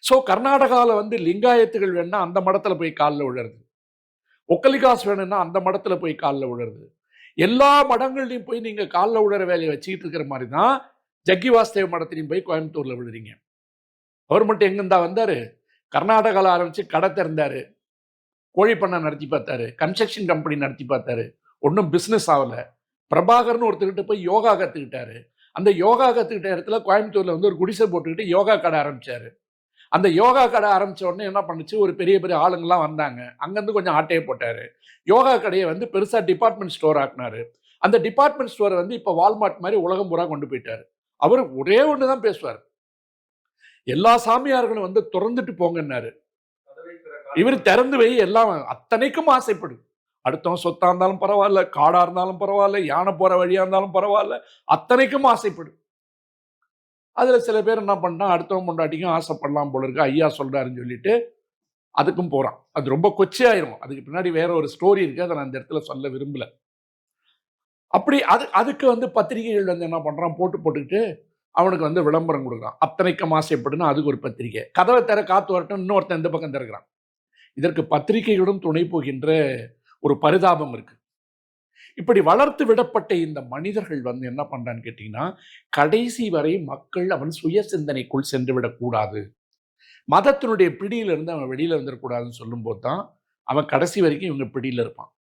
So கர்நாடகாவில் வந்து லிங்காயத்துகள் வேணும்னா அந்த மடத்தில் போய் காலில் விழுறது, ஒக்கலிகாஸ் வேணும்னா அந்த மடத்தில் போய் காலில் விழுறது, எல்லா மடங்கள்லையும் போய் நீங்கள் காலில் விழுற வேலையை வச்சுக்கிட்டு இருக்கிற மாதிரி தான் ஜக்கி வாசுதேவ மடத்திலையும் போய் கோயம்புத்தூரில் விழுறீங்க. அவர் மட்டும் எங்கிருந்தா வந்தார்? கர்நாடகாவில் ஆரம்பித்து கடை திறந்தார், கோழி பண்ணை நடத்தி பார்த்தாரு, கன்ஸ்ட்ரக்ஷன் கம்பெனி நடத்தி பார்த்தாரு, ஒன்றும் பிஸ்னஸ் ஆகலை. பிரபாகர்னு ஒருத்தர்கிட்ட போய் யோகா கற்றுக்கிட்டாரு. அந்த யோகா கற்றுக்கிட்ட இடத்துல கோயம்புத்தூரில் வந்து ஒரு குடிசை போட்டுக்கிட்டு யோகா கடை ஆரம்பித்தார். அந்த யோகா கடை ஆரம்பித்த உடனே என்ன பண்ணுச்சு, ஒரு பெரிய பெரிய ஆளுங்கள்லாம் வந்தாங்க. அங்கேருந்து கொஞ்சம் ஆட்டையை போட்டார். யோகா கடையை வந்து பெருசாக டிபார்ட்மெண்ட் ஸ்டோர் ஆக்குனார். அந்த டிபார்ட்மெண்ட் ஸ்டோரை வந்து இப்போ வால்மார்ட் மாதிரி உலகம் பூரா கொண்டு போயிட்டார். அவர் ஒரே ஒன்று தான் பேசுவார், எல்லா சாமியார்களும் வந்து திறந்துட்டு போங்கன்னாரு. இவர் திறந்து வை, எல்லாம் அத்தனைக்கும் ஆசைப்படு. அடுத்தவன் சொத்தா இருந்தாலும் பரவாயில்ல, காடா இருந்தாலும் பரவாயில்ல, யானை போற வழியா இருந்தாலும் பரவாயில்ல, அத்தனைக்கும் ஆசைப்படு. அதுல சில பேர் என்ன பண்ணான், அடுத்தவன் பொண்டாட்டிக்கும் ஆசைப்படலாம் போல இருக்கு, ஐயா சொல்றாருன்னு சொல்லிட்டு அதுக்கும் போறான். அது ரொம்ப கொச்சையாயிரும். அதுக்கு பின்னாடி வேற ஒரு ஸ்டோரி இருக்கு, அதை நான் இந்த இடத்துல சொல்ல விரும்பல. அப்படி அதுக்கு வந்து பத்திரிகைகள் வந்து என்ன பண்றான், போட்டுக்கிட்டு அவனுக்கு வந்து விளம்பரம் கொடுக்குறான். அத்தனைக்கும் ஆசைப்படுன்னு அதுக்கு ஒரு பத்திரிகை. கதவை திற காத்து வரட்டும், இன்னொருத்தன் இந்த பக்கம் திறக்கிறான். இதற்கு பத்திரிகைகளும் துணை போகின்ற ஒரு பரிதாபம் இருக்கு. இப்படி வளர்த்து விடப்பட்ட இந்த மனிதர்கள் வந்து என்ன பண்றான்னு கேட்டீங்கன்னா, கடைசி வரை மக்கள் அவன் சுய சிந்தனைக்குள் சென்று விடக்கூடாது, மதத்தினுடைய பிடியிலிருந்து அவன் வெளியில வந்துடக்கூடாதுன்னு சொல்லும்போது தான் அவன் கடைசி வரைக்கும் இவங்க பிடியில இருப்பான்.